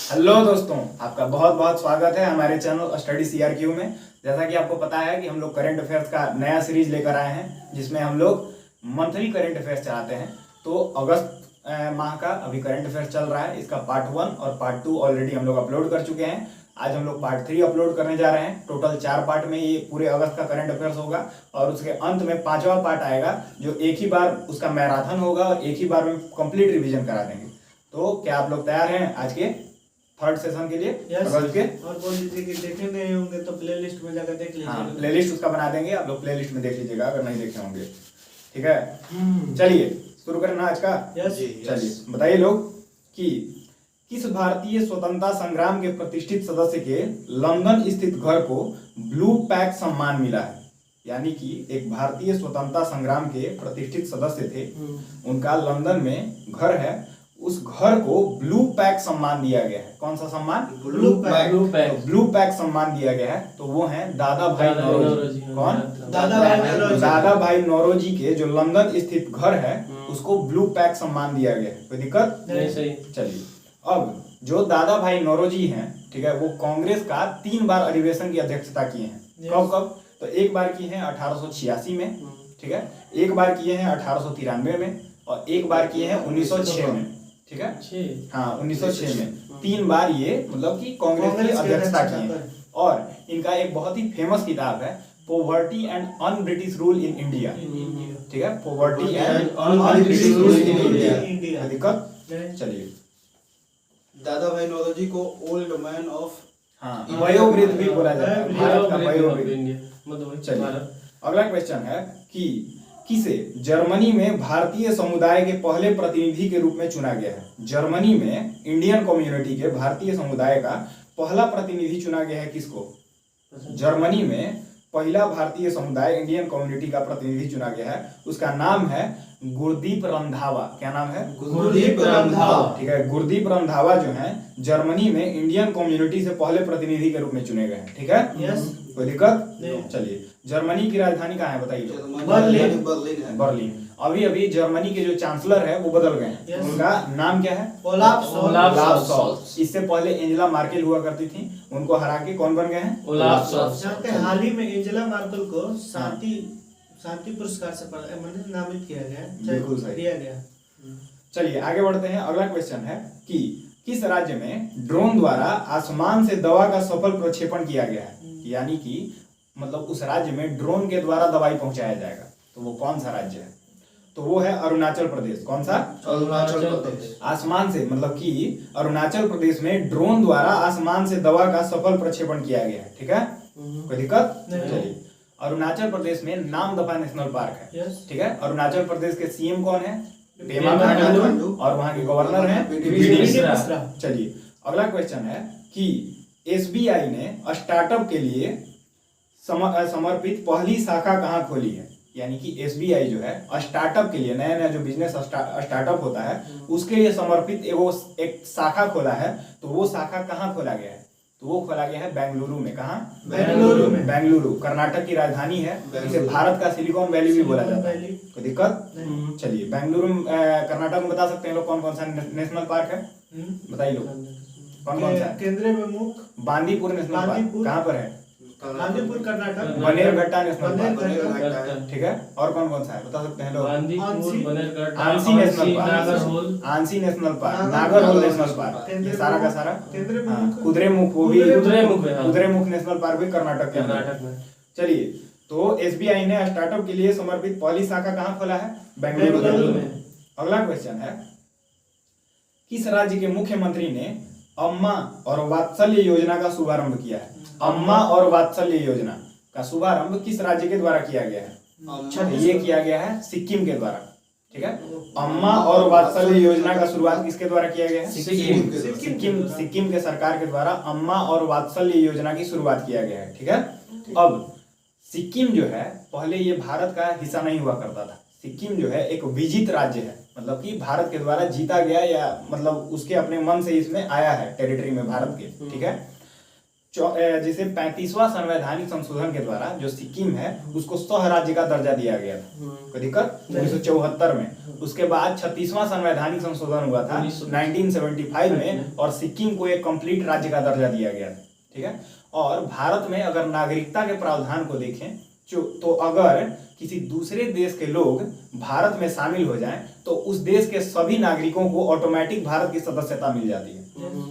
Hello दोस्तों, आपका बहुत बहुत स्वागत है हमारे चैनल स्टडी सीआरक्यू में। जैसा कि आपको पता है कि हम लोग करंट अफेयर्स का नया सीरीज लेकर आए हैं, जिसमें हम लोग मंथली करंट अफेयर्स चलाते हैं। तो अगस्त माह का अभी करंट अफेयर्स चल रहा है। इसका पार्ट 1 और पार्ट 2 ऑलरेडी हम लोग अपलोड कर चुके हैं। आज हम लोग पार्ट 3 अपलोड करने जा रहे हैं। टोटल 4 पार्ट में ये पूरे अगस्त का करंट अफेयर्स होगा और उसके अंत में 5वां पार्ट आएगा, जो एक ही बार उसका मैराथन होगा और एक ही बार में कंप्लीट रिवीजन करा देंगे। तो क्या आप लोग तैयार हैं आज के थर्ड सेशन के लिए? अगस्त के और बोल दीजिए कि देखे नहीं होंगे तो प्लेलिस्ट में जाकर देख लीजिएगा। हाँ, प्लेलिस्ट उसका बना देंगे, आप लोग प्लेलिस्ट में देख लीजिएगा अगर नहीं देखे होंगे। ठीक है, चलिए शुरू करें ना आज का। चलिए बताइए लोग कि किस भारतीय स्वतंत्रता संग्राम के प्रतिष्ठित सदस्य के लंदन स्थित घर को ब्लू पैक सम्मान मिला है। यानी कि एक भारतीय स्वतंत्रता संग्राम के प्रतिष्ठित सदस्य थे, उनका लंदन में घर है, उस घर को ब्लू पैक सम्मान दिया गया है। कौन सा सम्मान? Blue pack. तो ब्लू पैक सम्मान दिया गया है। तो वो हैं दादा भाई नौरोजी। कौन? दादा भाई नौरोजी के जो लंदन स्थित घर है उसको ब्लू पैक सम्मान दिया गया है। कोई दिक्कत नहीं? सही। चलिए, अब जो दादा भाई नौरोजी हैं, ठीक है, वो कांग्रेस का 3 बार अधिवेशन की अध्यक्षता किए हैं। कब कब? तो एक बार की है 1886 में, ठीक है, एक बार किए हैं 1893 में और एक बार किए हैं 1906 में। ठीक है, हाँ 1906 में 3 बार ये मतलब कि कांग्रेस की अध्यक्षता की है। और इनका एक बहुत ही फेमस किताब है poverty and un British rule in India. ठीक है, poverty and un British rule in India. दिक्कत? चलिए, दादा भाई नौरोजी को ओल्ड मैन ऑफ वयोवृद्ध भी बोला जाता है, भारत का वयोवृद्ध। चलिए, अगला क्वेश्चन है कि किसे जर्मनी में भारतीय समुदाय के पहले प्रतिनिधि के रूप में चुना गया है। जर्मनी में इंडियन कम्युनिटी के भारतीय समुदाय का पहला प्रतिनिधि चुना गया है। किसको? जर्मनी में पहला भारतीय समुदाय इंडियन कम्युनिटी का प्रतिनिधि चुना गया है, उसका नाम है गुरदीप रंधावा। क्या नाम है? गुरदीप रंधावा। ठीक है, गुरदीप रंधावा जो है जर्मनी में इंडियन कम्युनिटी से पहले प्रतिनिधि के रूप में चुने गए हैं। ठीक है, कोई दिक्कत? चलिए, जर्मनी की राजधानी कहाँ है बताइए? बर्लिन। अभी अभी जर्मनी के जो चांसलर है वो बदल गए हैं। उनका नाम क्या है? ओलाफ शॉल्ज। इससे पहले एंजेला मार्केल हुआ करती थी, उनको हरा के कौन बन गए हैं? ओलाफ शॉल्ज। हाल ही में एंजेला मार्केल को शांति पुरस्कार से नामित किया गया। बिल्कुल सही दिया गया। चलिए आगे बढ़ते हैं। अगला क्वेश्चन है कि किस राज्य में ड्रोन द्वारा आसमान से दवा का सफल प्रक्षेपण किया गया है। यानी कि मतलब उस राज्य में ड्रोन के द्वारा दवाई पहुंचाया जाएगा, तो वो कौन सा राज्य है? तो वो है अरुणाचल प्रदेश। कौन सा? अरुणाचल प्रदेश। आसमान से मतलब कि अरुणाचल प्रदेश में ड्रोन द्वारा आसमान से दवा का सफल प्रक्षेपण किया गया है। ठीक है, कोई दिक्कत? चलिए, अरुणाचल प्रदेश में नामदफा नेशनल पार्क है। ठीक है, अरुणाचल प्रदेश के सीएम कौन है? पेमा खांडू। और वहां के गवर्नर हैं। चलिए, अगला क्वेश्चन है कि एसबीआई ने स्टार्टअप के लिए समर्पित पहली शाखा कहां खोली है। यानी कि एसबीआई जो है स्टार्टअप के लिए, नया नया जो बिजनेस स्टार्टअप होता है उसके लिए समर्पित एक शाखा खोला है। तो वो शाखा कहां खोला गया है? तो वो खोला गया है बेंगलुरु में। कहां? बेंगलुरु कर्नाटक की राजधानी है। इसे भारत का सिलिकॉन वैली भी बोला जाता है। कोई दिक्कत? चलिए, बेंगलुरु कर्नाटक में बता सकते हैं लोग कौन कौन सा नेशनल पार्क है? बताइए लोग कौन कौन सा है? केंद्रीय प्रमुख बांदीपुर नेशनल पार्क कहाँ पर है? बांदीपुर कर्नाटक। Bannerghatta national park. ठीक है, और कौन कौन सा है बता सकते हैं लोग? ANSI national park, ANSI national park, Nagarhole national park, ये सारा का सारा। कुद्रेमुख, वो भी कुद्रेमुख नेशनल पार्क भी कर्नाटक में। चलिए, तो एसबीआई ने स्टार्टअप के लिए समर्पित पहली शाखा कहाँ खोला है? बेंगलुरु में। अगला क्वेश्चन है, किस राज्य के मुख्यमंत्री ने अम्मा और वात्सल्य योजना का शुभारंभ किया है? अम्मा और वात्सल्य योजना का शुभारंभ किस राज्य के द्वारा किया गया है? ये किया गया है सिक्किम के द्वारा। ठीक है, अम्मा और वात्सल्य योजना का शुरुआत किसके द्वारा किया गया है? सिक्किम के सरकार के द्वारा अम्मा और वात्सल्य योजना की शुरुआत किया गया है। ठीक है, अब सिक्किम जो है पहले ये भारत का हिस्सा नहीं हुआ करता था। सिक्किम जो है एक विजित राज्य है, मतलब कि भारत के द्वारा जीता गया या मतलब उसके अपने मन से इसमें आया है टेरिटरी में भारत के। ठीक है, जिसे 35वां संवैधानिक संशोधन के द्वारा जो सिक्किम है उसको सह राज्य का दर्जा दिया गया था। कोई दिक्कत 1974 में। उसके बाद 36वां संवैधानिक संशोधन हुआ था 1975 में और सिक्किम को एक कंप्लीट राज्य का दर्जा दिया गया था। ठीक है। और भारत में अगर नागरिकता के प्रावधान को देखें तो अगर किसी दूसरे देश के लोग भारत में शामिल हो जाएं तो उस देश के सभी नागरिकों को ऑटोमेटिक भारत की सदस्यता मिल जाती है।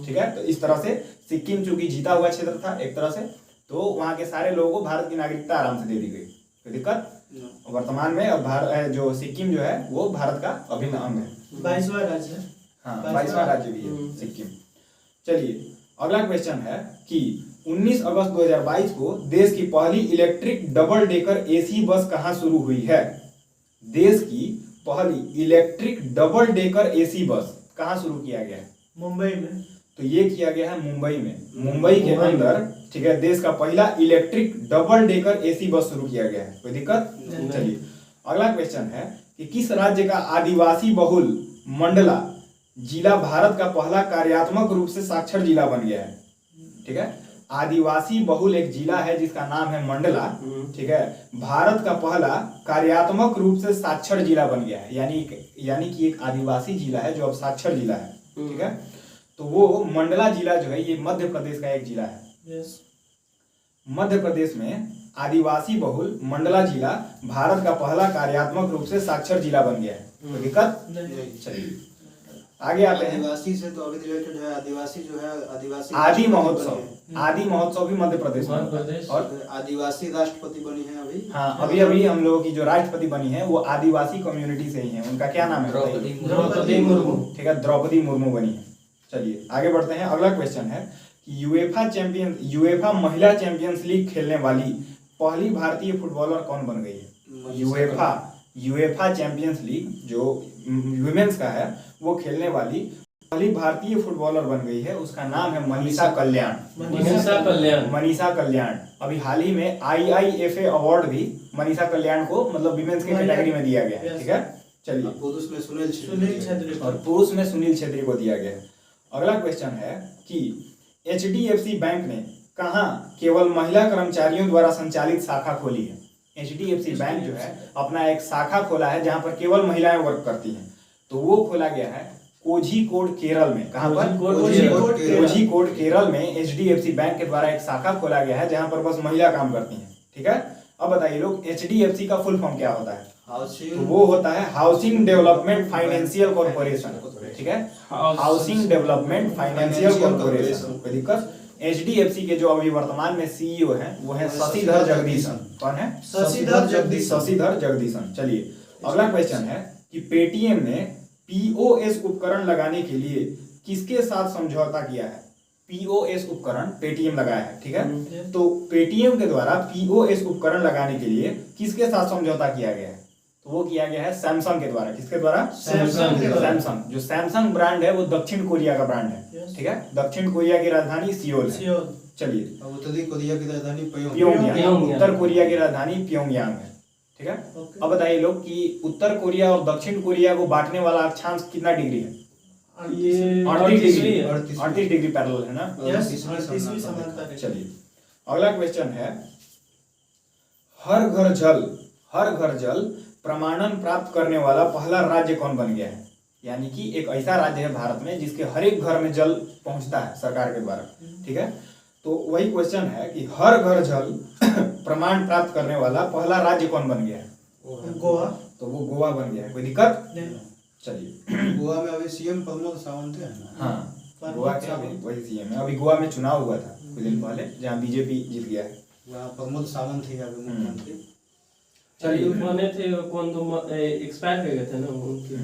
ठीक है। तो इस तरह से सिक्किम चूंकि जीता हुआ क्षेत्र था एक तरह से, तो वहां के सारे लोगों को भारत की नागरिकता आराम से दे दी गई। कोई दिक्कत वर्तमान में अब भारत जो सिक्किम जो है वो भारत का अभिन्न अंग है। 22वां राज्य है। हाँ 22वां राज्य भी है सिक्किम। चलिए अगला क्वेश्चन है कि 19 अगस्त 2022 को देश की पहली electric double decker AC bus कहां शुरू हुई है? देश की पहली electric double decker AC bus कहां शुरू किया गया है? मुंबई में। तो ये किया गया है मुंबई में। मुंबई के अंदर ठीक है देश का पहला electric double decker AC bus शुरू किया गया है। कोई दिक्कत? चलिए अगला क्वेश्चन है कि किस राज्य का आदिवासी बहुल मंडला जिला भारत का पहला कार्यात्मक रूप से साक्षर जिला बन गया है? ठीक है। आदिवासी बहुल एक जिला है जिसका नाम है मंडला। ठीक है। भारत का पहला कार्यात्मक रूप से साक्षर जिला बन गया है, यानी कि एक आदिवासी जिला है जो अब साक्षर जिला है। ठीक है। तो वो मंडला जिला जो है ये मध्य प्रदेश का एक जिला है। मध्य प्रदेश में आदिवासी बहुल मंडला जिला भारत का पहला कार्यात्मक रूप से साक्षर जिला बन गया है। कोई दिक्कत? चलिए आगे आते हैं। आदिवासी से तो अभी रिलेटेड है, आदिवासी जो है आदिवासी आदि महोत्सव भी मध्य प्रदेश में और आदिवासी राष्ट्रपति बनी है अभी। हाँ अभी हम लोगों की जो राष्ट्रपति बनी है वो आदिवासी कम्युनिटी से ही है। उनका क्या नाम है? द्रौपदी मुर्मू। ठीक है द्रौपदी मुर्मू बनी है। चलिए आगे बढ़ते हैं। अगला क्वेश्चन है कि यूएफा महिला चैंपियंस लीग खेलने वाली पहली भारतीय फुटबॉलर कौन बन गई है? यूएफा चैंपियंस लीग जो वुमेन्स का है वो खेलने वाली पहली भारतीय फुटबॉलर बन गई है। उसका नाम है मनीषा कल्याण। अभी हाल ही में IIFA अवार्ड भी मनीषा कल्याण को मतलब विमेंस के कैटेगरी में दिया गया है। ठीक है। चलिए पुरुष में सुनील छेत्री और पुरुष में सुनील छेत्री को दिया गया है। अगला क्वेश्चन है कि HDFC बैंक ने कहां केवल महिला कर्मचारियों द्वारा संचालित शाखा खोली है? HDFC बैंक जो है अपना एक शाखा खोला है जहां पर केवल महिलाएं वर्क करती हैं। तो वो खोला गया है कोझिकोड केरल में। कहां पर? कोझिकोड केरल में HDFC बैंक के द्वारा एक शाखा खोला गया है जहां पर बस महिला काम करती हैं। ठीक है। अब बताइए लोग HDFC का फुल फॉर्म क्या होता है? तो वो होता है हाउसिंग डेवलपमेंट फाइनेंशियल कॉर्पोरेशन। ठीक है। Housing development financial corporation. कोई दिक्कत? HDFC के जो अभी वर्तमान में CEO हैं वो है शशिधर जगदीशन। कौन है? शशिधर जगदीशन। चलिए अगला क्वेश्चन है कि पेटीएम ने POS उपकरण लगाने के लिए किसके साथ समझौता किया है? POS उपकरण पेटीएम लगाया है। ठीक है। तो पेटीएम के द्वारा POS उपकरण लगाने के लिए किसके साथ समझौता किया गया है? तो वो किया गया है सैमसंग के द्वारा। किसके द्वारा? सैमसंग। जो सैमसंग ब्रांड है वो दक्षिण कोरिया का ब्रांड है। ठीक है। दक्षिण कोरिया की राजधानी सियोल है। चलिए उत्तरी कोरिया की राजधानी प्योंगयांग। उत्तर कोरिया की राजधानी प्योंगयांग है। ठीक है। अब बताइए लोग कि उत्तर कोरिया और दक्षिण कोरिया को बांटने वाला अक्षांश कितना डिग्री है? 38 डिग्री पैरेलल है ना? चलिए अगला क्वेश्चन है हर घर जल प्रमाणन प्राप्त करने वाला पहला राज्य कौन बन गया है? यानी कि एक ऐसा राज्य है भारत में जिसके हर एक घर में जल पहुंचता है सरकार के द्वारा। ठीक है। तो वही क्वेश्चन है कि हर घर जल प्रमाण प्राप्त करने वाला पहला राज्य कौन बन गया है? गोवा। तो वो गोवा बन गया है। कोई दिक्कत? चलिए गोवा में अभी CM प्रमोद सावंत है ना? हाँ गोवा के अभी वही CM है। अभी गोवा में चुनाव हुआ था कुछ दिन पहले जहाँ BJP जीत गया है। वहाँ प्रमोद सावंत ही अभी मुख्यमंत्री। चलिए बने थे कौन तो एक्सपायर हो गए थे ना उनके।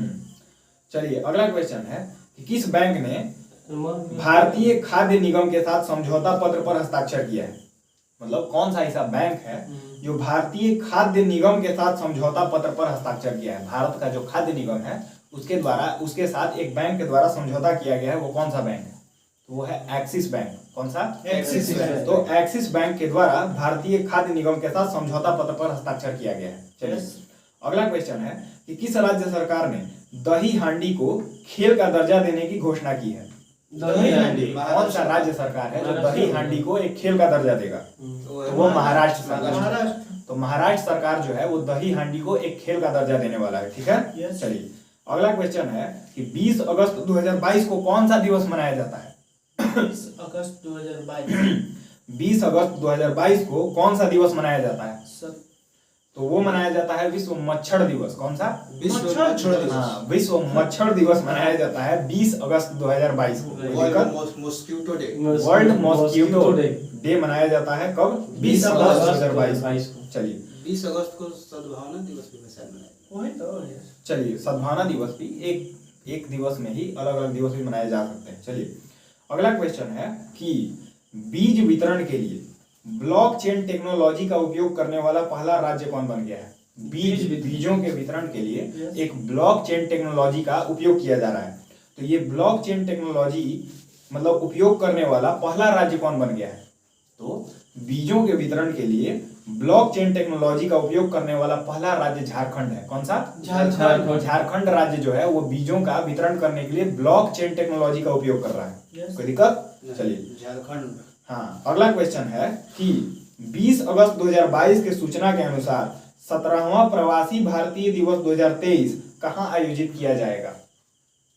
चलिए अगला क्वेश्चन है कि किस बैंक ने भारतीय खाद्य निगम के साथ समझौता पत्र पर हस्ताक्षर किया है? मतलब कौन सा ऐसा बैंक है जो भारतीय खाद्य निगम के साथ समझौता पत्र पर हस्ताक्षर किया है? भारत का जो खाद्य निगम है उसके साथ एक बैंक के द्वारा समझौता किया गया है। वो कौन सा बैंक है? तो वो है एक्सिस बैंक। कौन सा? Axis bank. तो एक्सिस बैंक के द्वारा भारतीय खाद्य निगम के साथ समझौता पत्र पर हस्ताक्षर किया गया है। चलिए अगला क्वेश्चन है कि किस राज्य सरकार ने दही हांडी को खेल का दर्जा देने की घोषणा की है? दही हांडी। कौन सा राज्य सरकार है जो दही हांडी को एक खेल का दर्जा देगा? तो वो महाराष्ट्र सरकार। महाराष्ट्र। तो महाराष्ट्र सरकार जो है वो दही हांडी को एक खेल का दर्जा देने वाला है, ठीक है। Yes. चलिए अगला क्वेश्चन है कि 20 अगस्त 2022 को कौन सा दिवस मनाया जाता है? 20 अगस्त 2022 20 अगस्त 2022 को कौन सा दिवस मनाया जाता है? तो वो मनाया जाता है विश्व मच्छर दिवस। कौन सा? विश्व मच्छर दिवस। हाँ, विश्व मच्छर दिवस मनाया जाता है 20 अगस्त 2022 को। World mosquito day. World mosquito day मनाया जाता है कब? 20 अगस्त 2022 को। चलिए 20 अगस्त को सद्भावना दिवस भी शायद मनाया। वही तो है। चलिए सद्भावना दिवस भी एक दिवस में ही अलग अलग दिवस भी मनाए जा सकते हैं। चलिए अगला क्वेश्चन है कि बीज वितरण के लिए ब्लॉकचेन टेक्नोलॉजी का उपयोग करने वाला पहला राज्य कौन बन गया है? बीजों के वितरण के लिए एक ब्लॉकचेन टेक्नोलॉजी का उपयोग किया जा रहा है। तो ये ब्लॉकचेन टेक्नोलॉजी मतलब उपयोग करने वाला पहला राज्य कौन बन गया है? तो बीजों के वितरण के लिए ब्लॉकचेन टेक्नोलॉजी का उपयोग करने वाला पहला राज्य झारखंड है। कौन सा? झारखंड राज्य जो है वो बीजों का वितरण करने के लिए ब्लॉकचेन टेक्नोलॉजी का उपयोग कर रहा है। कोई दिक्कत? चलिए झारखंड। हाँ, अगला क्वेश्चन है कि 20 अगस्त 2022 के सूचना के अनुसार 17वां प्रवासी भारतीय दिवस 2023 कहाँ आयोजित किया जाएगा?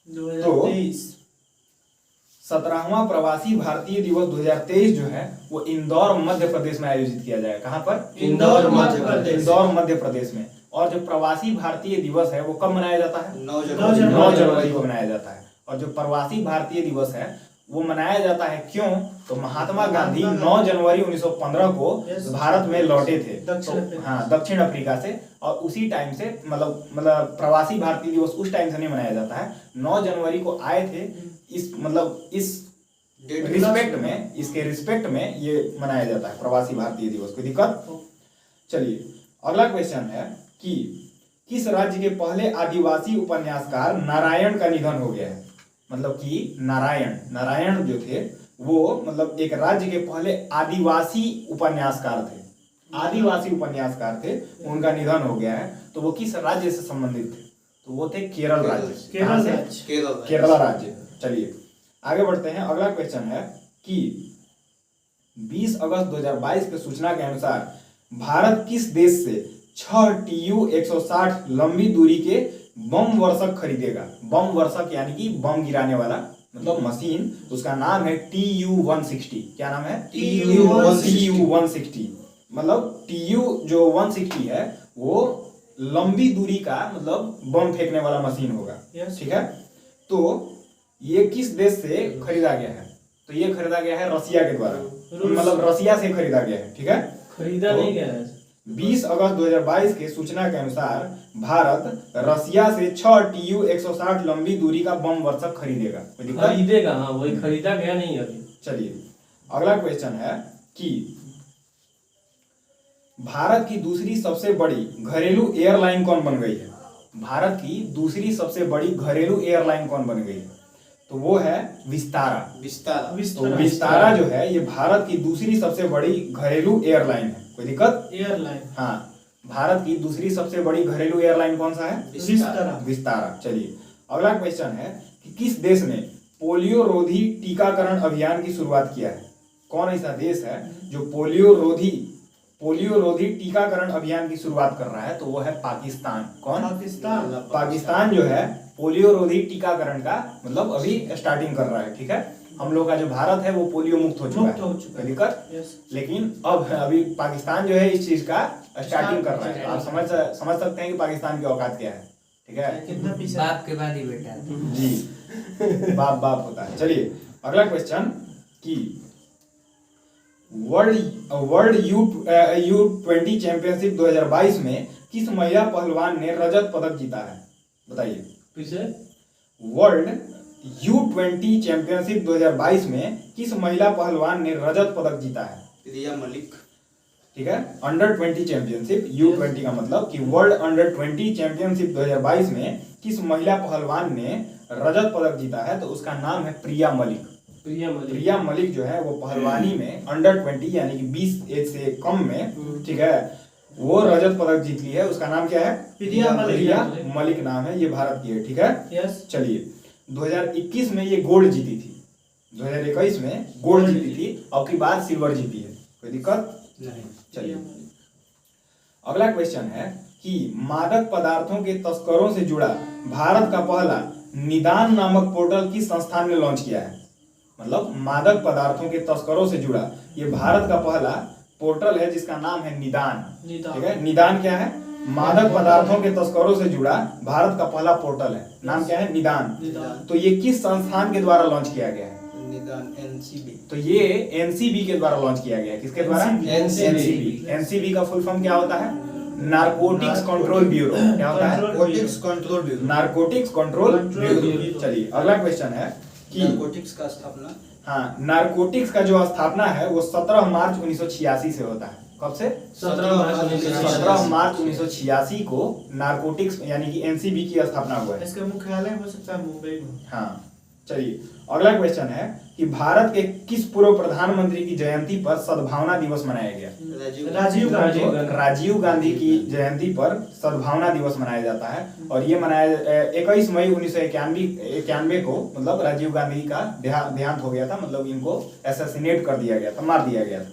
2023 17वां प्रवासी भारतीय दिवस 2023 जो है वो इंदौर मध्य प्रदेश में आयोजित किया जाएगा। कहाँ पर? इंदौर मध्य प्रदेश। इंदौर मध्य प्रदेश में। और जो प्रवासी भारतीय दिवस है वो कब मनाया जाता है? 9 जनवरी को मनाया जाता है। और जो प्रवासी भारतीय दिवस है वो मनाया जाता है क्यों? तो महात्मा गांधी 9 जनवरी 1915 को भारत में लौटे थे। दक्षिण अफ्रीका से। और उसी टाइम से मतलब प्रवासी भारतीय दिवस उस टाइम से नहीं मनाया जाता है, 9 जनवरी को आए थे। इस रिस्पेक्ट में ये मनाया जाता है प्रवासी भारतीय दिवस। कोई दिक्कत? चलिए अगला क्वेश्चन है कि किस राज्य के पहले आदिवासी उपन्यासकार नारायण का निधन हो गया है? मतलब कि नारायण जो थे वो मतलब एक राज्य के पहले आदिवासी उपन्यासकार थे, उनका निधन हो गया है। तो वो किस राज्य से संबंधित थे? तो वो थे केरल राज्य। केरल राज्य। चलिए आगे बढ़ते हैं। अगला क्वेश्चन है कि 20 अगस्त 2022 की सूचना के अनुसार भारत किस देश से 6 TU-160 लंबी दूरी के बम वर्षक खरीदेगा? बम वर्षक यानी कि बम गिराने वाला मतलब मशीन, उसका नाम है TU-160। क्या नाम है? TU-160। मतलब TU जो 160 है वो लंबी दूरी का मतलब बम फेंकने वाला मशीन होगा। ठीक है। तो ये किस देश से खरीदा गया है? तो ये खरीदा गया है रसिया के द्वारा, मतलब रसिया से खरीदा गया है। ठीक है। खरीदा नहीं गया है। 20 अगस्त 2022 के सूचना के अनुसार भारत रसिया से 6 TU-160 लंबी दूरी का बम वर्षक खरीदेगा। खरीदेगा, हाँ, वही खरीदा गया नहीं अभी। चलिए अगला क्वेश्चन है कि भारत की दूसरी सबसे बड़ी घरेलू एयरलाइन कौन बन गई है? भारत की दूसरी सबसे बड़ी घरेलू एयरलाइन कौन बन गई है? तो वो है विस्तारा। विस्तारा जो है ये भारत की दूसरी सबसे बड़ी घरेलू एयरलाइन है। कोई दिक्कत? एयरलाइन। हाँ, भारत की दूसरी सबसे बड़ी घरेलू एयरलाइन कौन सा है? विस्तारा। चलिए अगला क्वेश्चन है कि किस देश ने पोलियो रोधी टीकाकरण अभियान की शुरुआत किया है? कौन ऐसा देश है जो पोलियो रोधी टीकाकरण अभियान की शुरुआत कर रहा है? तो वो है पाकिस्तान। कौन? पाकिस्तान जो है पोलियो रोधी टीकाकरण का मतलब अभी स्टार्टिंग कर रहा है। ठीक है। हम लोग का जो भारत है वो पोलियो मुक्त हो चुका है। दिक्कत? लेकिन अब अभी पाकिस्तान जो है इस चीज का स्टार्टिंग कर रहा है। तो आप समझ सकते हैं कि पाकिस्तान की औकात क्या है। ठीक है। बाप के बाद ही बेटा जी, बाप होता है। चलिए अगला क्वेश्चन कि वर्ल्ड U20 चैंपियनशिप 2022 में किस महिला पहलवान ने रजत पदक जीता है? बताइए। वर्ल्ड U20 चैंपियनशिप 2022 में किस महिला पहलवान ने रजत पदक जीता है? प्रिया मलिक। ठीक है। अंडर 20 चैंपियनशिप U20 का मतलब कि वर्ल्ड अंडर 20 चैंपियनशिप 2022 में किस महिला पहलवान ने रजत पदक जीता है? तो उसका नाम है प्रिया मलिक। प्रिया मलिक जो है वो पहलवानी में अंडर 20 यानी कि 20 एज से कम में, ठीक है, वो रजत पदक जीत ली है। उसका नाम क्या है? प्रिया मलिक नाम है। ये भारत की है। ठीक है। यस। चलिए 2021 में ये गोल्ड जीती थी। 2021 में गोल्ड जीती थी, अब की बार सिल्वर जीती है। कोई दिक्कत नहीं। चलिए अगला क्वेश्चन है कि मादक पदार्थों के तस्करों से जुड़ा भारत का पहला निदान नामक पोर्टल किस संस्थान ने लॉन्च किया है? मतलब मादक पदार्थों के तस्करों से जुड़ा ये भारत का पहला पोर्टल है जिसका नाम है निदान। ठीक है, निदान क्या है? मादक पदार्थों के तस्करों से जुड़ा भारत का पहला पोर्टल है, नाम क्या है? निदान। तो ये किस संस्थान के द्वारा लॉन्च किया गया है? निदान एनसीबी। तो ये एनसीबी के द्वारा लॉन्च किया गया है। किसके द्वारा? एनसीबी। एनसीबी का फुल फॉर्म क्या होता है? Narcotics control bureau. क्या होता है? Narcotics control bureau. Narcotics control bureau. चलिए अगला क्वेश्चन है कि नारकोटिक्स का स्थापना, हाँ, नारकोटिक्स का जो स्थापना है वो 17 मार्च 1986 से होता है। कब से? 17 मार्च 1986 को नारकोटिक्स यानी कि एनसीबी की स्थापना हुआ है। इसका मुख्यालय हो सकता है मुंबई में। हाँ चलिए अगला क्वेश्चन है कि भारत के किस पूर्व प्रधानमंत्री की जयंती पर सद्भावना दिवस मनाया गया? राजीव गांधी की जयंती पर सद्भावना दिवस मनाया जाता है और ये मनाया 21 मई 1991 को, मतलब राजीव गांधी का देहांत हो गया था, मतलब इनको असैसिनेट कर दिया गया था, मार दिया गया था।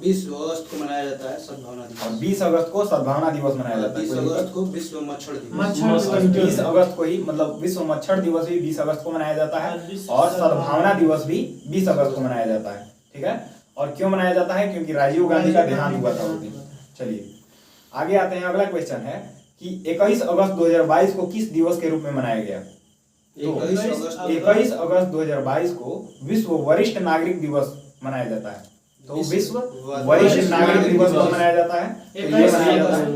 20 अगस्त को मनाया जाता है सद्भावना दिवस। और 20 अगस्त को सद्भावना दिवस मनाया जाता है। 20 अगस्त को विश्व मच्छर दिवस। 20 अगस्त को ही, मतलब विश्व मच्छर दिवस भी 20 अगस्त को मनाया जाता है और सद्भावना दिवस भी 20 अगस्त को मनाया जाता है। ठीक है, और क्यों मनाया जाता है? क्योंकि राजीव गांधी का देहांत हुआ था उस दिन। चलिए आगे आते हैं। अगला क्वेश्चन है कि 21 अगस्त 2022 को किस दिवस के रूप में मनाया गया? 21 अगस्त 2022 को विश्व वरिष्ठ नागरिक दिवस मनाया जाता है। तो विश्व वरिष्ठ नागरिक दिवस कब मनाया जाता है?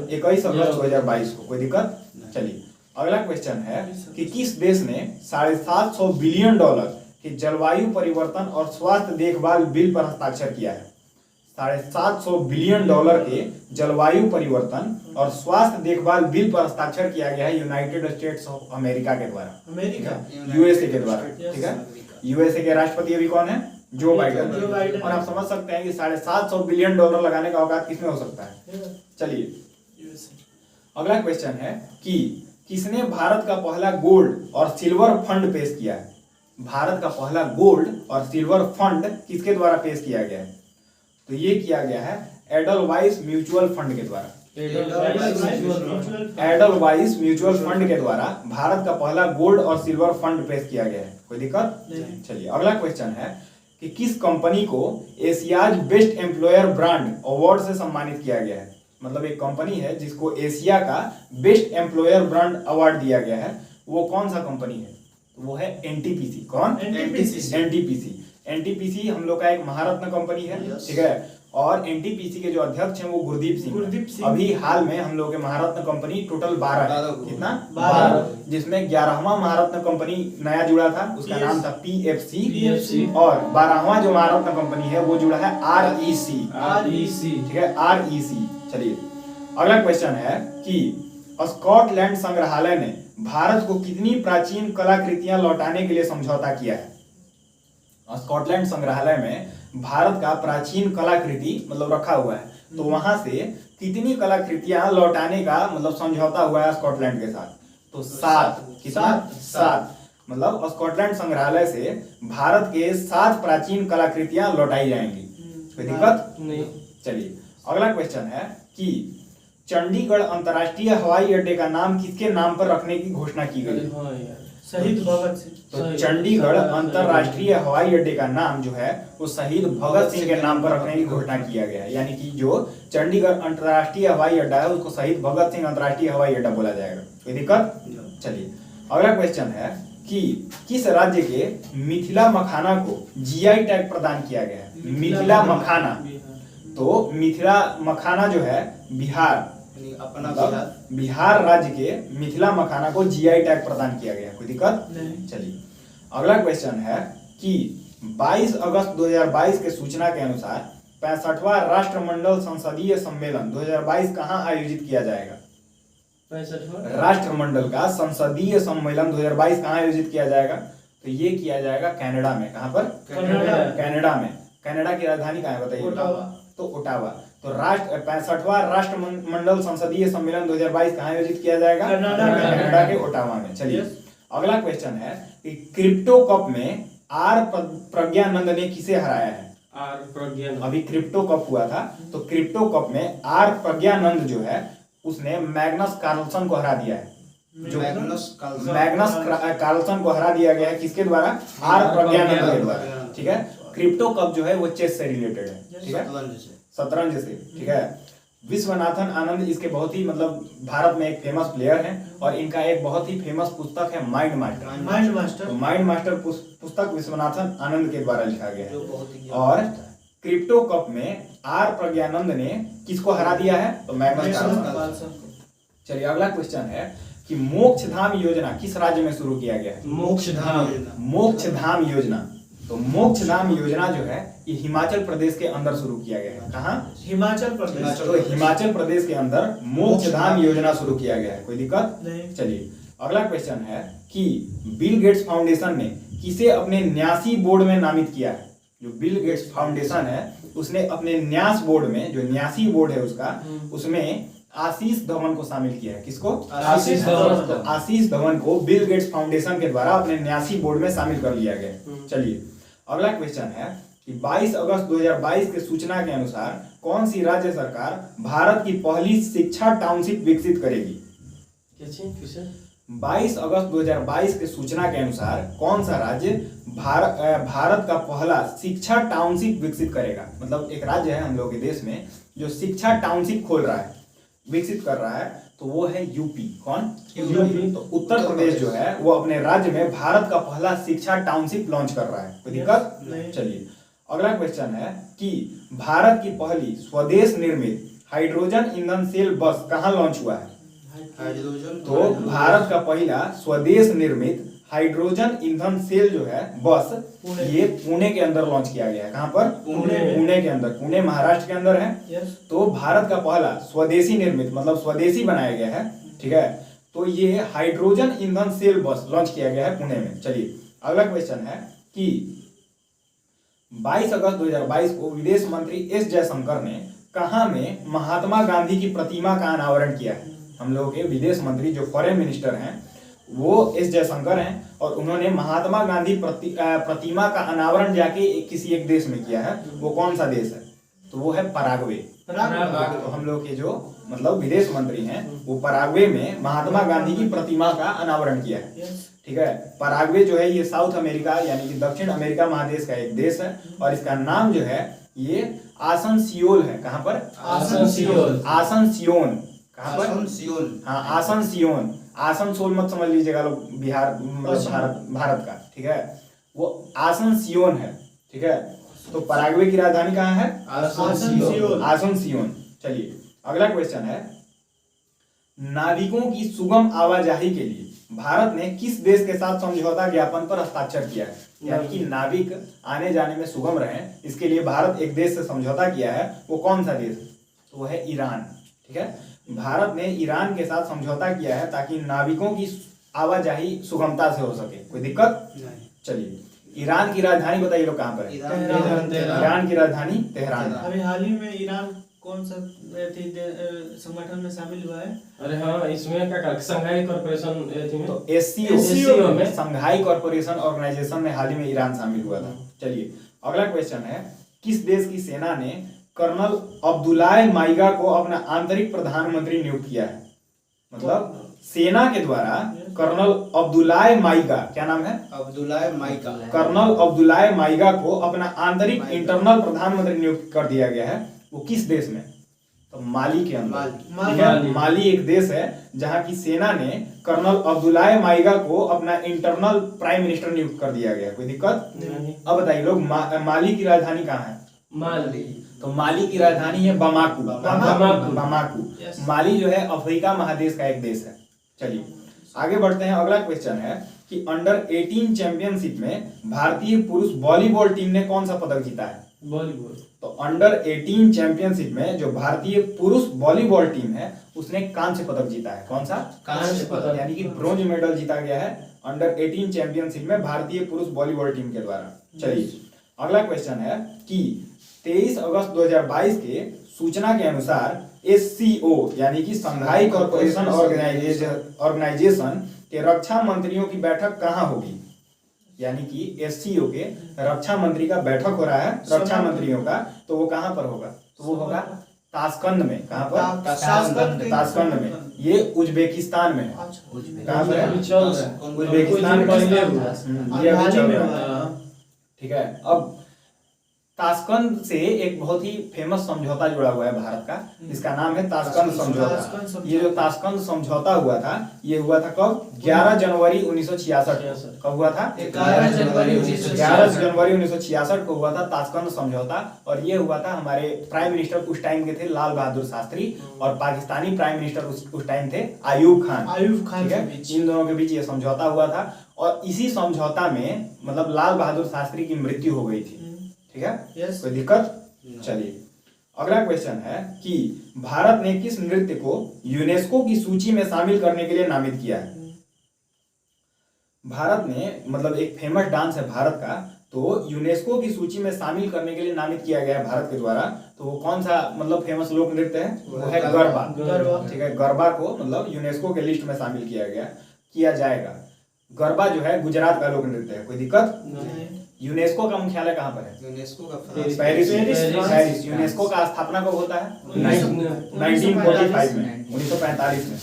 21 अगस्त 2022 को। कोई दिक्कत? चलिए अगला क्वेश्चन है कि किस देश ने $750 बिलियन के जलवायु परिवर्तन और स्वास्थ्य देखभाल बिल पर हस्ताक्षर किया है? $750 बिलियन के जलवायु परिवर्तन और स्वास्थ्य देखभाल बिल पर हस्ताक्षर किया गया है यूनाइटेड स्टेट्स ऑफ अमेरिका के द्वारा, यूएसए के द्वारा। ठीक है, यूएसए के राष्ट्रपति अभी कौन है? Joe Biden. और आप समझ सकते हैं कि $750 बिलियन लगाने का औकात किसमें हो सकता है। चलिए अगला क्वेश्चन है कि किसने भारत का पहला गोल्ड और सिल्वर फंड पेश किया है? भारत का पहला गोल्ड और सिल्वर फंड किसके द्वारा पेश किया गया है? तो ये किया गया है एडलवाइस म्यूचुअल फंड के द्वारा। एडलवाइस म्यूचुअल फंड के द्वारा भारत का पहला गोल्ड और सिल्वर फंड पेश किया गया है। कोई दिक्कत? चलिए अगला क्वेश्चन है कि किस कंपनी को Asia's best employer brand award से सम्मानित किया गया है? मतलब एक कंपनी है जिसको एशिया का बेस्ट एम्प्लॉयर ब्रांड अवार्ड दिया गया है, वो कौन सा कंपनी है? तो वो है एनटीपीसी। कौन? एनटीपीसी। एनटीपीसी हम लोग का एक महारत्न कंपनी है। ठीक है, और एनटीपीसी के जो अध्यक्ष हैं वो गुरदीप सिंह। अभी हाल में हम लोग के महारत्न कंपनी टोटल 12 है। कितना? 12, जिसमें 11वां महारत्न कंपनी नया जुड़ा था, उसका नाम था पीएफसी, और 12वां जो महारत्न कंपनी है वो जुड़ा है आरईसी। ठीक है, आरईसी। चलिए अगला क्वेश्चन है कि स्कॉटलैंड संग्रहालय ने भारत को कितनी प्राचीन कलाकृतियां लौटाने के लिए समझौता किया है? स्कॉटलैंड संग्रहालय में भारत का प्राचीन कलाकृति मतलब रखा हुआ है, तो वहां से कितनी कलाकृतियां लौटाने का मतलब समझौता हुआ है स्कॉटलैंड के साथ? तो 7। कितना? 7। मतलब स्कॉटलैंड संग्रहालय से भारत के 7 प्राचीन कलाकृतियां लौटाई जाएंगी। कोई दिक्कत नहीं। चलिए अगला क्वेश्चन है कि चंडीगढ़ अंतर्राष्ट्रीय हवाई अड्डे का नाम किसके नाम पर रखने की घोषणा की गई? शहीद भगत सिंह। तो चंडीगढ़ अंतर्राष्ट्रीय हवाई अड्डे का नाम जो है वो शहीद भगत सिंह के नाम पर रखने की घोषणा किया गया है। यानी कि जो चंडीगढ़ अंतर्राष्ट्रीय हवाई अड्डा है उसको शहीद भगत सिंह अंतर्राष्ट्रीय हवाई अड्डा बोला जाएगा। कोई दिक्कत? चलिए अगला क्वेश्चन है कि किस राज्य के मिथिला मखाना को जीआई टैग प्रदान किया गया है? मिथिला मखाना। तो मिथिला मखाना जो है बिहार, अपना बिहार राज्य के मिथिला मखाना को जीआई टैग प्रदान किया गया। कोई दिक्कत नहीं। चलिए अगला क्वेश्चन है कि 22 अगस्त 2022 के सूचना के अनुसार 65वां राष्ट्रमंडल संसदीय सम्मेलन 2022 कहां आयोजित किया जाएगा? 65वां राष्ट्रमंडल का संसदीय सम्मेलन 2022 कहां आयोजित किया जाएगा? तो ये किया जाएगा कनाडा में। कहां पर? कनाडा में। कनाडा की राजधानी कहां है बताइए? तो ओटावा। तो 65वां राष्ट्रमंडल संसदीय सम्मेलन 2022 कहां आयोजित किया जाएगा? कनाडा के ओटावा में। चलिए अगला क्वेश्चन है कि क्रिप्टो कप में आर प्रज्ञानंद ने किसे हराया है? आर प्रज्ञान अभी क्रिप्टो कप हुआ था, तो क्रिप्टो कप में आर प्रज्ञानंद जो है उसने मैग्नस कार्लसन को हरा दिया है। जो मैग्नस कार्लसन को हरा दिया गया है किसके द्वारा? आर प्रज्ञानंद के द्वारा। ठीक है, क्रिप्टो कप जो है वो चेस से रिलेटेड है। ठीक है, शतरंज से। ठीक है, विश्वनाथन आनंद इसके बहुत ही मतलब भारत में एक फेमस प्लेयर हैं और इनका एक बहुत ही फेमस पुस्तक है माइंड मास्टर। तो माइंड मास्टर पुस्तक विश्वनाथन आनंद के द्वारा लिखा गया है। और क्रिप्टो कप में आर प्रज्ञानंद ने किसको हरा दिया है? तो मैग्नस कार्लसन। चलिए अगला क्वेश्चन है कि मोक्षधाम योजना किस राज्य में शुरू किया गया है? मोक्षधाम योजना। तो मोक्षधाम योजना जो है ये हिमाचल प्रदेश के अंदर शुरू किया गया है। कहाँ? हिमाचल प्रदेश। तो हिमाचल प्रदेश के अंदर मोक्षधाम योजना शुरू किया गया है। कोई दिक्कत नहीं। चलिए अगला क्वेश्चन है कि बिल गेट्स फाउंडेशन ने किसे अपने न्यासी बोर्ड में नामित किया है? जो बिल गेट्स फाउंडेशन है उसने अपने न्यास बोर्ड में, जो न्यासी बोर्ड है उसका, उसमें आशीष धवन को शामिल किया है। किसको? आशीष धवन को बिल गेट्स फाउंडेशन के द्वारा अपने न्यासी बोर्ड में शामिल कर लिया गया। चलिए अगला क्वेश्चन है कि 22 अगस्त 2022 के सूचना के अनुसार कौन सी राज्य सरकार भारत की पहली शिक्षा टाउनशिप विकसित करेगी? 22 अगस्त 2022 के सूचना के अनुसार कौन सा राज्य भारत का पहला शिक्षा टाउनशिप विकसित करेगा? मतलब एक राज्य है हम लोग के देश में जो शिक्षा टाउनशिप खोल रहा है, विकसित कर रहा है, तो वो है यूपी। कौन? यूपी। तो उत्तर प्रदेश जो है वो अपने राज्य में भारत का पहला शिक्षा टाउनशिप लॉन्च कर रहा है। कोई दिक्कत नहीं। चलिए अगला क्वेश्चन है कि भारत की पहली स्वदेश निर्मित हाइड्रोजन ईंधन सेल बस कहाँ लॉन्च हुआ है? तो भारत का पहला स्वदेश निर्मित हाइड्रोजन ईंधन सेल जो है बस ये पुणे के अंदर लॉन्च किया गया है। कहाँ पर? पुणे के अंदर। पुणे महाराष्ट्र के अंदर है। तो भारत का पहला स्वदेशी निर्मित मतलब स्वदेशी बनाया गया है। ठीक है, तो ये हाइड्रोजन ईंधन सेल बस लॉन्च किया गया है पुणे में। चलिए अगला क्वेश्चन है कि 22 अगस्त 2022 को विदेश मंत्री एस जयशंकर ने कहाँ में महात्मा गांधी की प्रतिमा का अनावरण किया है? हम लोग के विदेश मंत्री जो फॉरेन मिनिस्टर हैं वो एस जयशंकर हैं और उन्होंने महात्मा गांधी प्रतिमा का अनावरण जाके किसी एक देश में किया है। वो कौन सा देश है? तो वो है पराग्वे। तो हम लोग के जो मतलब विदेश मंत्री हैं वो पराग्वे में महात्मा गांधी की प्रतिमा का अनावरण किया है। ठीक है, पराग्वे जो है ये साउथ अमेरिका यानी कि दक्षिण अमेरिका महादेश का एक देश है और इसका नाम जो है ये आसनसियोल है। कहाँ पर? आसनसियोन। कहाँ पर? हाँ, आसनसियोन। आसनसोल मत समझ लीजिएगा लोग, बिहार मतलब भारत का। ठीक है, वो आसनसियोन है। ठीक है, तो पराग्वे की राजधानी कहाँ है? आसनसियोन। चलिए अगला क्वेश्चन है नाविकों की सुगम आवाजाही के लिए भारत ने किस देश के साथ समझौता ज्ञापन पर हस्ताक्षर किया है? यानी कि नाविक आने जाने में सुगम रहे इसके लिए भारत एक देश से समझौता किया है। वो कौन सा देश है? तो वो है ईरान। ठीक है, भारत ने ईरान के साथ समझौता किया है ताकि नाविकों की आवाजाही सुगमता से हो सके। कोई दिक्कत नहीं। चलिए ईरान की राजधानी बताइए लोग कहाँ पर है? ईरान की राजधानी तेहरान। अभी हाल ही में ईरान कौन सा संगठन में शामिल हुआ है? अरे हाँ, इसमें क्या संघाई कॉर्पोरेशन तो एससीओ में संघाई कॉर्पोरेशन ऑर्गेनाइजेशन में हाल ही में ईरान शामिल हुआ था। चलिए अगला क्वेश्चन है किस देश की सेना ने कर्नल अब्दुल्लाह माइगा को अपना आंतरिक प्रधानमंत्री नियुक्त किया है? मतलब सेना के द्वारा कर्नल अब्दुल्लाह माइगा, क्या नाम है? Abdullah Maiga. Colonel Abdullah Maiga को अपना आंतरिक इंटरनल प्रधानमंत्री नियुक्त कर दिया गया है। वो किस देश में? तो माली के अंदर। माली एक देश है जहां की सेना ने कर्नल अब्दुल्लाह माइगा को अपना इंटरनल प्राइम मिनिस्टर नियुक्त कर दिया गया। कोई दिक्कत नहीं। अब बताइए लोग माली की राजधानी कहाँ है? माली। तो माली की राजधानी है बमाकू। माली जो है अफ्रीका महादेश का एक देश है। चलिए आगे बढ़ते हैं। अगला क्वेश्चन है कि अंडर 18 चैंपियनशिप में भारतीय पुरुष वॉलीबॉल टीम ने कौन सा पदक जीता है? वॉलीबॉल। तो अंडर 18 चैंपियनशिप में जो भारतीय पुरुष वॉलीबॉल टीम है उसने कांस्य पदक जीता है। कौन सा? कांस्य पदक, यानी कि ब्रोंज मेडल जीता गया है अंडर 18 चैंपियनशिप में भारतीय पुरुष वॉलीबॉल टीम के द्वारा। चलिए अगला क्वेश्चन है कि 23 अगस्त 2022 के सूचना के अनुसार SCO यानी कि संघाई कॉर्पोरेशन ऑर्गेनाइजेशन के रक्षा मंत्रियों की बैठक कहाँ होगी? यानी कि एससीओ के रक्षा मंत्री का बैठक हो रहा है रक्षा मंत्रियों का, तो वो कहाँ पर होगा? तो वो होगा ताशकंद में। कहाँ पर? ताशकंद में। ये उज्बेकिस्तान में है। कहाँ पर है? उज्बेकिस्तान में। ये अभी चल रहा है। ठीक है। अब ताशकंद से एक बहुत ही फेमस समझौता जुड़ा हुआ है भारत का, इसका नाम है ताशकंद समझौता। ये जो ताशकंद समझौता हुआ था, ये हुआ था कब? 11 जनवरी 1966। कब हुआ था? 11 जनवरी 1966 को हुआ था ताशकंद समझौता। और ये हुआ था, हमारे प्राइम मिनिस्टर उस टाइम के थे लाल बहादुर शास्त्री, और पाकिस्तानी प्राइम मिनिस्टर उस टाइम थे आयूब खान। ठीक है, इन दोनों के बीच ये समझौता हुआ था, और इसी समझौता में मतलब लाल बहादुर शास्त्री की मृत्यु हो गई थी। ठीक है, कोई दिक्कत? चलिए अगला क्वेश्चन है कि भारत ने किस नृत्य को यूनेस्को की सूची में शामिल करने के लिए नामित किया है? भारत ने मतलब एक फेमस डांस है भारत का, तो यूनेस्को की सूची में शामिल करने के लिए नामित किया गया है भारत के द्वारा। तो वो कौन सा मतलब फेमस लोक नृत्य है? वो है गरबा। ठीक है, गरबा को मतलब यूनेस्को के लिस्ट में शामिल किया जाएगा। गरबा जो है गुजरात का लोक नृत्य है। कोई दिक्कत? यूनेस्को का मुख्यालय कहाँ पर है? यूनेस्को का पेरिस। यूनेस्को का स्थापना कब होता है? 1945 में, 1945 में।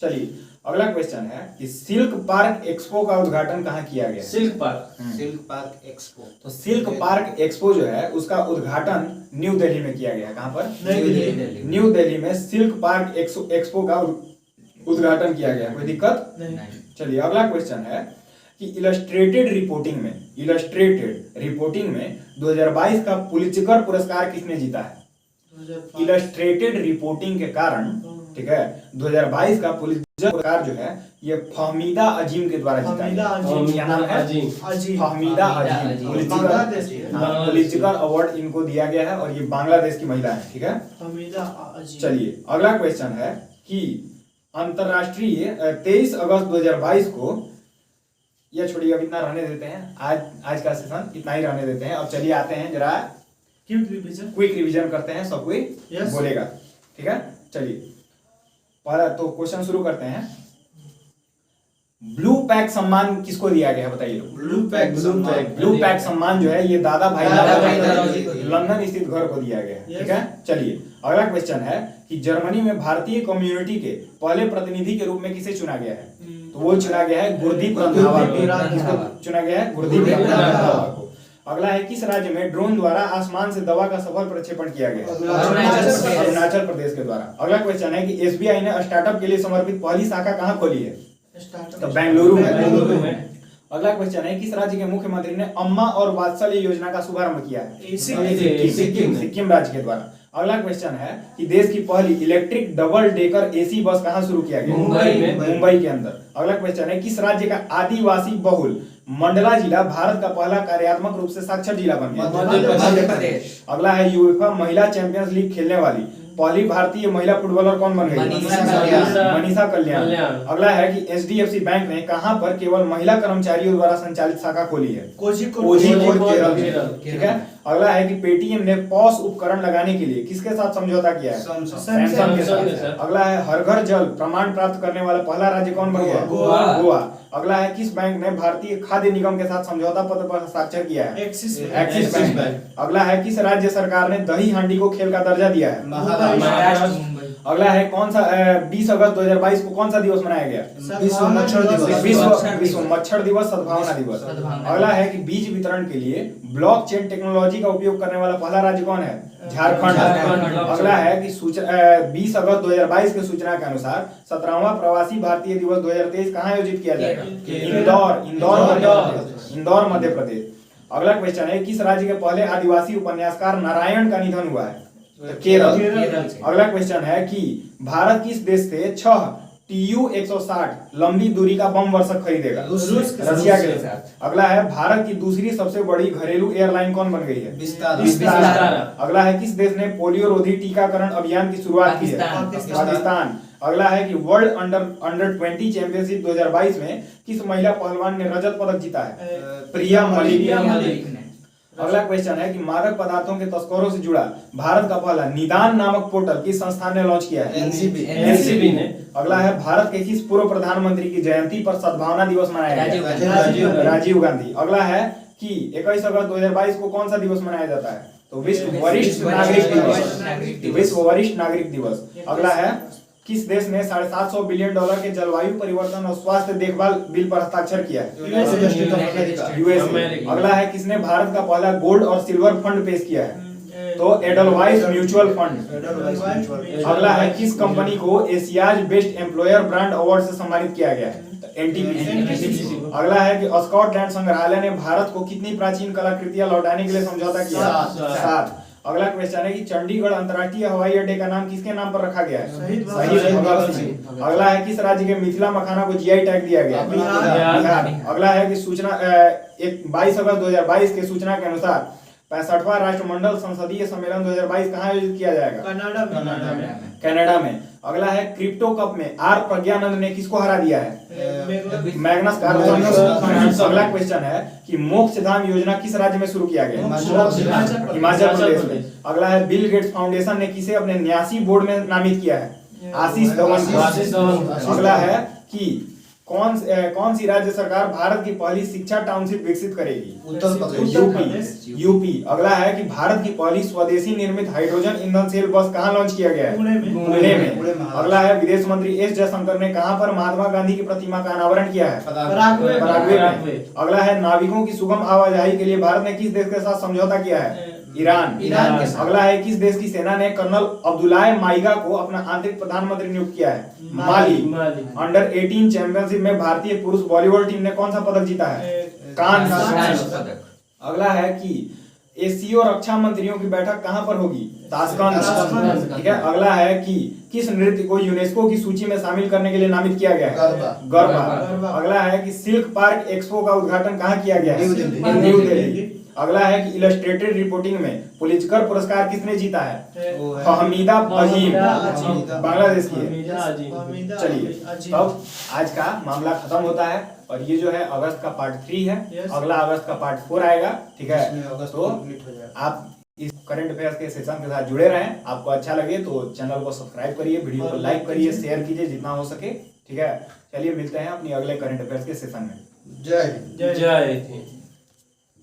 चलिए अगला क्वेश्चन है कि सिल्क पार्क एक्सपो का उद्घाटन कहाँ किया गया? Silk park expo. तो सिल्क पार्क एक्सपो जो है उसका उद्घाटन न्यू दिल्ली में किया गया। कहाँ पर? न्यू दिल्ली में सिल्क पार्क एक्सपो का उद्घाटन किया गया। कोई दिक्कत? चलिए अगला क्वेश्चन है कि इलस्ट्रेटेड रिपोर्टिंग में 2022 का पुलित्जर पुरस्कार किसने जीता है? इलस्ट्रेटेड रिपोर्टिंग के कारण, ठीक है, 2022 का पुलित्जर पुरस्कार जो है ये फहमीदा अजीम के द्वारा जीता है। क्या नाम है? फहमीदा अजीम। पुलित्जर अवार्ड इनको दिया गया है, और ये बांग्लादेश की महिला है। ठीक है, चलिए अगला क्वेश्चन है कि अंतरराष्ट्रीय 23 अगस्त 2022 को, यह छोड़िए अब इतना रहने देते हैं, आज का सेशन इतना ही रहने देते हैं। अब चलिए आते हैं जरा क्विक रिवीजन करते हैं, सब कोई बोलेगा। ठीक है, चलिए पहला तो क्वेश्चन शुरू करते हैं। ब्लू पैक सम्मान किसको दिया गया है बताइए लोग? ब्लू पैक सम्मान जो है ये दादा भाई लंदन स्थित घर को दिया गया है। ठीक है, चलिए अगला क्वेश्चन है कि जर्मनी में भारतीय कम्युनिटी के पहले प्रतिनिधि के रूप में किसे चुना गया है? तो वो चुना गया है गुरदीप रंधावा को। चुना गया है गुरदीप रंधावा को। अगला है किस राज्य में ड्रोन द्वारा आसमान से दवा का सफल प्रक्षेपण किया गया? अरुणाचल प्रदेश के द्वारा। अगला क्वेश्चन है कि एसबीआई ने स्टार्टअप के लिए समर्पित पहली शाखा कहाँ खोली है? तो बेंगलुरु में। अगला क्वेश्चन है किस राज्य के मुख्यमंत्री ने अम्मा और वात्सल्य योजना का शुभारंभ किया है? सिक्किम राज्य के द्वारा। अगला क्वेश्चन है कि देश की पहली electric double decker AC bus कहाँ शुरू किया गया? मुंबई के अंदर। अगला क्वेश्चन है किस राज्य का आदिवासी बहुल मंडला जिला भारत का पहला कार्यात्मक रूप से साक्षर जिला बन गया? मध्य प्रदेश। अगला है यूएफए महिला चैंपियंस लीग खेलने वाली पहली भारतीय महिला फुटबॉलर कौन बन गई? मनीषा कल्याण। अगला है कि एचडीएफसी बैंक ने कहां पर केवल महिला कर्मचारियों द्वारा संचालित शाखा खोली है? कोझिकोड, केरल। ठीक है, अगला है कि पेटीएम ने पॉस उपकरण लगाने के लिए किसके साथ समझौता किया है? सैमसंग के साथ। अगला है हर घर जल प्रमाण प्राप्त करने वाला पहला राज्य कौन बन गया? गोवा। अगला है किस बैंक ने भारतीय खाद्य निगम के साथ समझौता पत्र पर हस्ताक्षर किया है? Axis bank. अगला है किस राज्य सरकार ने दही हांडी को खेल का दर्जा दिया है? महाराष्ट्र। अगला है कौन सा 20 अगस्त 2022 को कौन सा दिवस मनाया गया? विश्व मच्छर दिवस, सद्भावना दिवस। अगला है कि बीज वितरण के लिए ब्लॉकचेन टेक्नोलॉजी का उपयोग करने वाला पहला राज्य कौन है? झारखंड। अगला है कि 20 अगस्त 2022 के सूचना के अनुसार 17वां प्रवासी भारतीय दिवस 2023 कहाँ आयोजित किया जाएगा? इंदौर मध्य प्रदेश। अगला क्वेश्चन है किस राज्य के पहले आदिवासी उपन्यासकार नारायण का निधन हुआ है? केरल। अगला क्वेश्चन है कि भारत किस देश से 6 TU-160 लंबी दूरी का बम वर्षक खरीदेगा? रशिया के साथ। अगला है भारत की दूसरी सबसे बड़ी घरेलू एयरलाइन कौन बन गई है? विस्तारा। अगला है किस देश ने पोलियो रोधी टीकाकरण अभियान की शुरुआत की है? पाकिस्तान। अगला है कि वर्ल्ड अंडर 20 चैंपियनशिप 2022 में किस महिला पहलवान ने रजत पदक जीता है? प्रिया मलिक। अगला क्वेश्चन है कि मादक पदार्थों के तस्करों से जुड़ा भारत का पहला निदान नामक पोर्टल किस संस्थान ने लॉन्च किया है? एनसीबी ने। अगला है भारत के किस पूर्व प्रधानमंत्री की जयंती पर सद्भावना दिवस मनाया गया? राजीव गांधी। अगला है कि 21 अगस्त 2022 को कौन सा दिवस मनाया जाता है? तो विश्व वरिष्ठ नागरिक दिवस। विश्व वरिष्ठ नागरिक दिवस। अगला है किस देश ने $750 बिलियन के जलवायु परिवर्तन और स्वास्थ्य देखभाल बिल पर हस्ताक्षर किया है? यूएसए। अगला है किसने भारत का पहला गोल्ड और सिल्वर फंड पेश किया है? तो एडलवाइस म्यूचुअल फंड। अगला है किस कंपनी को Asia's best employer brand award से सम्मानित किया गया है? एनटीपीसी। अगला है कि स्कॉटलैंड संग्रहालय ने भारत को कितनी प्राचीन कलाकृतियां लौटाने के लिए समझौता किया? 7। अगला क्वेश्चन है कि चंडीगढ़ अंतर्राष्ट्रीय हवाई अड्डे का नाम किसके नाम पर रखा गया है? शहीद भगत सिंह। अगला है किस राज्य के मिथिला मखाना को जीआई टैग दिया गया? बिहार। अगला है कि सूचना 22 अगस्त 2022 के सूचना के अनुसार 65वां राष्ट्रमंडल संसदीय सम्मेलन 2022 कहाँ आयोजित किया जाएगा? कनाडा में। अगला है क्रिप्टो कप में आर प्रज्ञानंद ने किसको हरा दिया है? Magnus Carlsen. अगला क्वेश्चन है कि मोक्ष धाम योजना किस राज्य में शुरू किया गया? हिमाचल प्रदेश में। अगला है बिल गेट्स फाउंडेशन ने किसे अपने न्यासी बोर्ड में नामित किया है? आशीष धवन। अगला है कि कौन सी राज्य सरकार भारत की पहली शिक्षा टाउनशिप विकसित करेगी? उत्तर प्रदेश। यूपी। अगला है कि भारत की पहली स्वदेशी निर्मित हाइड्रोजन ईंधन सेल बस कहाँ लॉन्च किया गया है? पुणे में। अगला है विदेश मंत्री एस जयशंकर ने कहां पर महात्मा गांधी की प्रतिमा का अनावरण किया है? पराग्वे में। अगला है नाविकों की सुगम आवाजाही के लिए भारत ने किस देश के साथ समझौता किया है? ईरान के साथ। अगला है किस देश की सेना ने कर्नल अब्दुल्लाह माइगा को अपना आंतरिक प्रधानमंत्री नियुक्त किया है? माली। अंडर 18 चैंपियनशिप में भारतीय पुरुष वॉलीबॉल टीम ने कौन सा पदक जीता है? कांस्य पदक। अगला है कि एशियो रक्षा मंत्रियों की बैठक कहां पर होगी? ताशकंद। ठीक है। अगला है कि किस नृत्य को यूनेस्को की सूची में शामिल करने के लिए नामित किया गया है? गरबा। अगला है कि सिल्क पार्क एक्सपो का उद्घाटन कहां किया गया है? न्यू दिल्ली। अगला है कि इलस्ट्रेटेड रिपोर्टिंग में पुलित्जर पुरस्कार किसने जीता है? फहमीदा अजीम, बांग्लादेश की है। चलिए तब आज का मामला खत्म होता है और ये जो है अगस्त का पार्ट 3 है। अगला अगस्त का पार्ट 4 आएगा। ठीक है। तो आप इस करंट अफेयर्स के सेशन के साथ जुड़े रहें। आपको अच्छा लगे तो चैनल को सब्सक्राइब करिए, वीडियो को लाइक करिए, शेयर कीजिए जितना हो सके। ठीक है। चलिए मिलते हैं अपनी अगले करंट अफेयर्स के सेशन में। जय हिंद। जय हिंद।